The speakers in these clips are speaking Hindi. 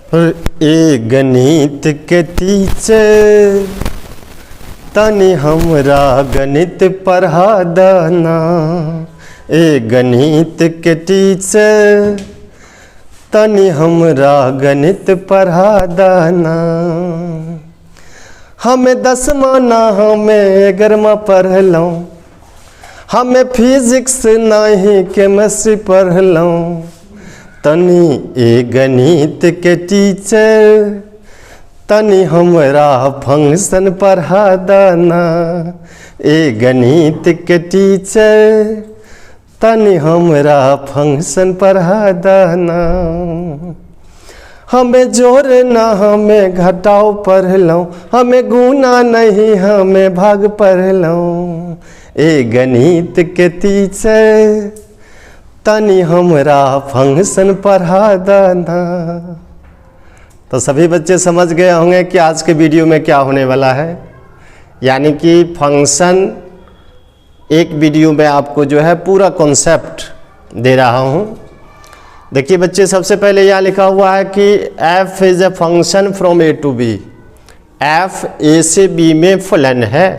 ए गणित के टीचर तनी हमरा गणित पढ़ा देना। ए गणित के टीचर तनी हमरा गणित पढ़ा देना। हमें 10वां ना हमें 11वां पढ़लौं, हमें फिजिक्स नहीं केमिस्ट्री पढ़लौं। तनी ए गणित के टीचर तनी हमरा फंक्शन पढ़ा देना। ए गणित के टीचर तनी हमरा फंक्शन पढ़ा देना। हमें जोड़ ना हमें घटाव पढ़लौं, हमें गुना नहीं हमें भाग पढ़लौं। ए गणित के टीचर तनी हमरा फंक्शन पढ़ा देना। तो सभी बच्चे समझ गए होंगे कि आज के वीडियो में क्या होने वाला है, यानी कि फंक्शन एक वीडियो में आपको जो है पूरा कॉन्सेप्ट दे रहा हूँ। देखिए बच्चे, सबसे पहले यहाँ लिखा हुआ है कि f is a function from a to b। f a से b में फलन है।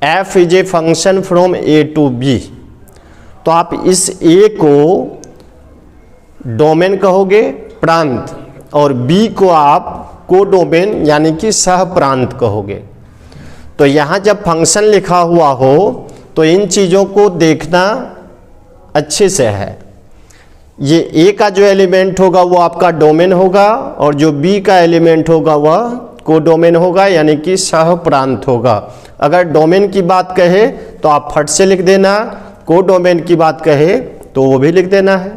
f is a function from a to b। तो आप इस a को डोमेन कहोगे, प्रांत, और b को आप कोडोमेन यानी कि सह प्रांत कहोगे। तो यहाँ जब फंक्शन लिखा हुआ हो तो इन चीज़ों को देखना अच्छे से है। ये a का जो एलिमेंट होगा वो आपका डोमेन होगा, और जो b का एलिमेंट होगा वह कोडोमेन होगा यानी कि सह प्रांत होगा। अगर डोमेन की बात कहे तो आप फट से लिख देना, कोडोमेन की बात कहे तो वो भी लिख देना है।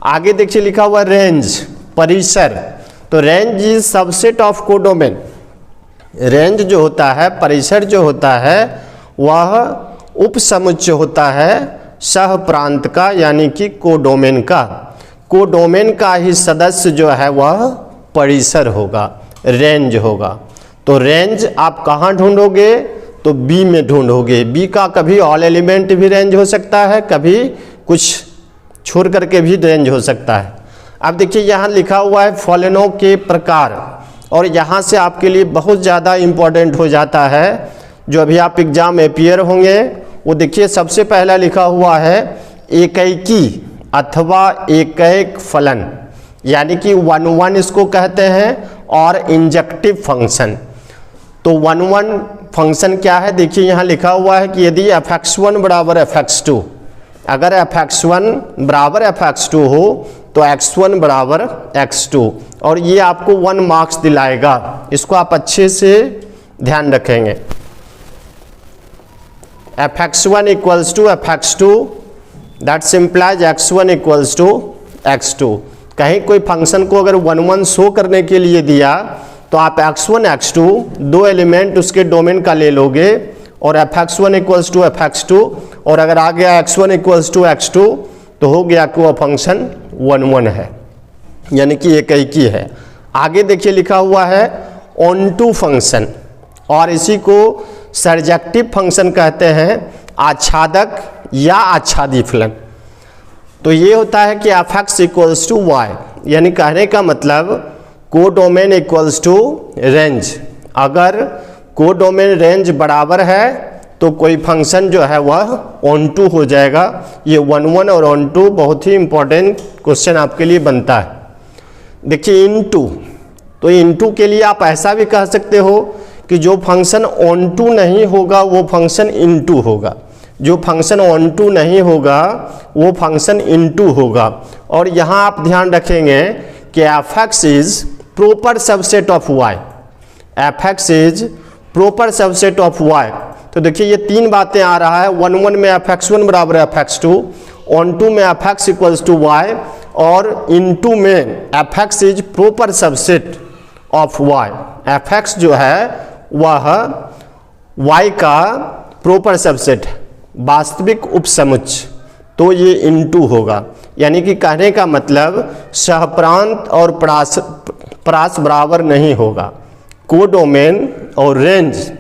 आगे देखिए लिखा हुआ रेंज, परिसर। तो range is subset of codomain. Range जो होता है, परिसर जो होता है, वह उपसमुच्चय होता है सह प्रांत का यानी कि कोडोमेन का। कोडोमेन का ही सदस्य जो है वह परिसर होगा, रेंज होगा। तो रेंज आप कहाँ ढूंढोगे? तो बी में ढूंढोगे। बी का कभी ऑल एलिमेंट भी रेंज हो सकता है, कभी कुछ छोड़ करके भी रेंज हो सकता है। अब देखिए यहाँ लिखा हुआ है फलनों के प्रकार, और यहाँ से आपके लिए बहुत ज़्यादा इम्पोर्टेंट हो जाता है जो अभी आप एग्जाम अपियर होंगे। वो देखिए सबसे पहला लिखा हुआ है एकैकी अथवा एकैक फलन, यानी कि 1-1 इसको कहते हैं, और इंजेक्टिव फंक्शन। तो 1-1 फंक्शन क्या है? देखिए यहाँ लिखा हुआ है कि यदि fx1 बराबर fx2, अगर fx1 बराबर fx2 हो तो x1 बराबर x2, और ये आपको 1 मार्क्स दिलाएगा। इसको आप अच्छे से ध्यान रखेंगे। fx1 equals to fx2, that simplifies x1 equals to x2। कहीं कोई फंक्शन को अगर 1-1 शो करने के लिए दिया तो आप x1 x2 दो एलिमेंट उसके डोमेन का ले लोगे, और fx1 इक्वल्स टू fx2, और अगर आ गया x1 इक्वल्स टू x2 तो हो गया कि वह फंक्शन 1-1 है, यानी कि एकैकी है। आगे देखिए लिखा हुआ है ऑनटू फंक्शन, और इसी को सर्जेक्टिव फंक्शन कहते हैं, आच्छादक या आच्छादी फलन। तो ये होता है कि fx इक्वल्स टू y, यानी कहने का मतलब कोडोमेन इक्वल्स टू रेंज। अगर कोडोमेन रेंज बराबर है तो कोई फंक्शन जो है वह ऑनटू हो जाएगा। ये 1-1 और ऑनटू बहुत ही इंपॉर्टेंट क्वेश्चन आपके लिए बनता है। देखिए इनटू, तो इनटू के लिए आप ऐसा भी कह सकते हो कि जो फंक्शन ऑनटू नहीं होगा वो फंक्शन इनटू होगा, जो फंक्शन ऑनटू नहीं होगा वो फंक्शन इनटू होगा। और यहाँ आप ध्यान रखेंगे कि fx is proper subset of y। fx is proper subset of y। तो देखिए ये तीन बातें आ रहा है। 1-1 में fx1 बराबर fx2, ऑन2 में fx इक्वल्स टू y, और इन2 में fx is proper subset of y। fx जो है वह y का प्रॉपर सबसेट है, वास्तविक उपसमुच्चय। तो ये इन2 होगा, यानी कि कहने का मतलब सहप्रांत और प्रास बराबर नहीं होगा। कोडोमेन और रेंज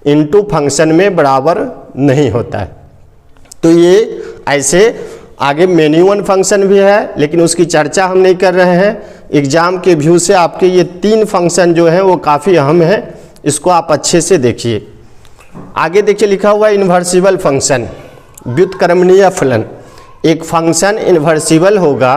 इनटू फंक्शन में बराबर नहीं होता है। तो ये ऐसे आगे मेन्यू वन फंक्शन भी है, लेकिन उसकी चर्चा हम नहीं कर रहे हैं। एग्जाम के व्यू से आपके ये 3 फंक्शन जो हैं वो काफ़ी अहम है, इसको आप अच्छे से देखिए। आगे देखिए लिखा हुआ है इन्वर्सिबल फंक्शन, व्युत्क्रमणीय फलन। एक फंक्शन इन्वर्सिबल होगा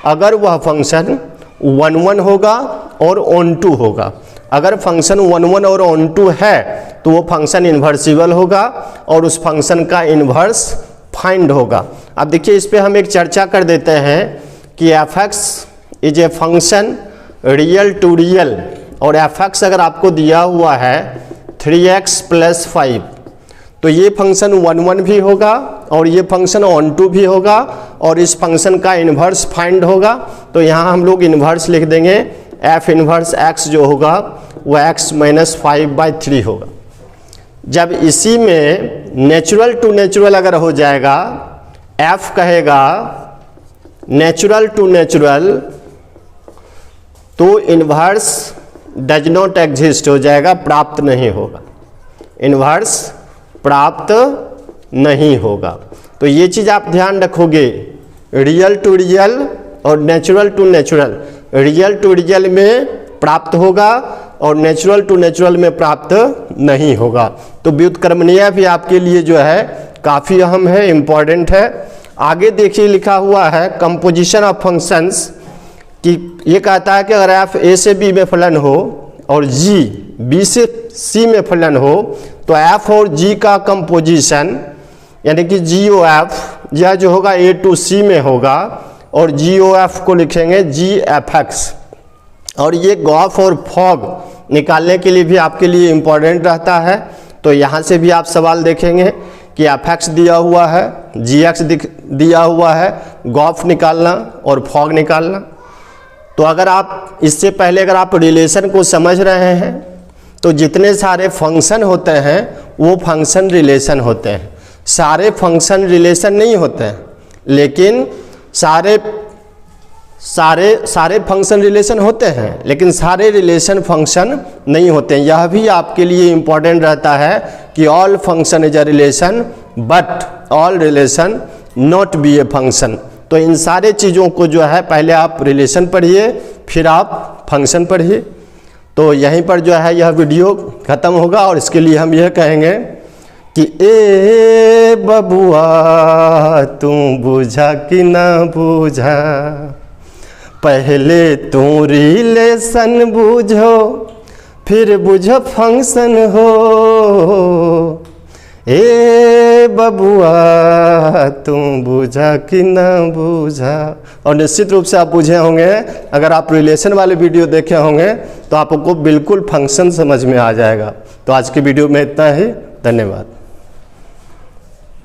अगर वह फंक्शन 1 होगा और ऑन टू होगा। अगर फंक्शन 1 और ऑन टू है तो वो फंक्शन इन्वर्सिबल होगा और उस फंक्शन का इन्वर्स फाइंड होगा। अब देखिए इस पे हम एक चर्चा कर देते हैं कि f x is a function real to real, और एफ एक्स अगर आपको दिया हुआ है 3x + 5, तो ये फंक्शन 1 भी होगा और ये फंक्शन ऑन टू भी होगा और इस फंक्शन का इन्वर्स फाइंड होगा। तो यहाँ हम लोग इन्वर्स लिख देंगे, एफ इन्वर्स x जो होगा वो x - 5/3 होगा। जब इसी में नेचुरल टू नेचुरल अगर हो जाएगा, f कहेगा नेचुरल टू नेचुरल, तो इन्वर्स डज नॉट एग्जिस्ट हो जाएगा, प्राप्त नहीं होगा, इन्वर्स प्राप्त नहीं होगा। तो ये चीज़ आप ध्यान रखोगे, रियल टू रियल और natural to natural. Real to real में प्राप्त होगा और नेचुरल टू नेचुरल में प्राप्त नहीं होगा। तो व्युत्क्रमणीय भी आपके लिए जो है काफ़ी अहम है, इम्पॉर्टेंट है। आगे देखिए लिखा हुआ है कंपोजिशन ऑफ फंक्शंस, कि ये कहता है कि अगर एफ ए से बी में फलन हो और जी बी से सी में फलन हो, तो एफ और जी का कंपोजिशन यानी कि जी ओ एफ यह जो होगा ए टू सी में होगा और जी ओ एफ को लिखेंगे जी एफ एक्स। और ये गॉफ और फॉग निकालने के लिए भी आपके लिए इम्पोर्टेंट रहता है। तो यहाँ से भी आप सवाल देखेंगे कि एफ एक्स दिया हुआ है, जी एक्स दिया हुआ है, गॉफ निकालना और फॉग निकालना। तो अगर आप इससे पहले अगर आप रिलेशन को समझ रहे हैं तो जितने सारे फंक्शन होते हैं वो फंक्शन रिलेशन होते हैं। सारे फंक्शन रिलेशन नहीं होते हैं, लेकिन सारे फंक्शन रिलेशन होते हैं, लेकिन सारे रिलेशन फंक्शन नहीं होते हैं। यह भी आपके लिए इम्पोर्टेंट रहता है कि all function is a relation but all relation not be a function. तो इन सारे चीज़ों को जो है पहले आप रिलेशन पढ़िए, फिर आप फंक्शन पढ़िए। तो यहीं पर जो है यह वीडियो ख़त्म होगा और इसके लिए हम यह कहेंगे कि ए बबुआ तू बुझा कि ना बुझा, पहले तू रिलेशन बुझो फिर बुझो फंक्शन हो। ए बबुआ तू बुझा कि ना बुझा। और निश्चित रूप से आप बुझे होंगे, अगर आप रिलेशन वाले वीडियो देखे होंगे तो आपको बिल्कुल फंक्शन समझ में आ जाएगा। तो आज की वीडियो में इतना ही, धन्यवाद।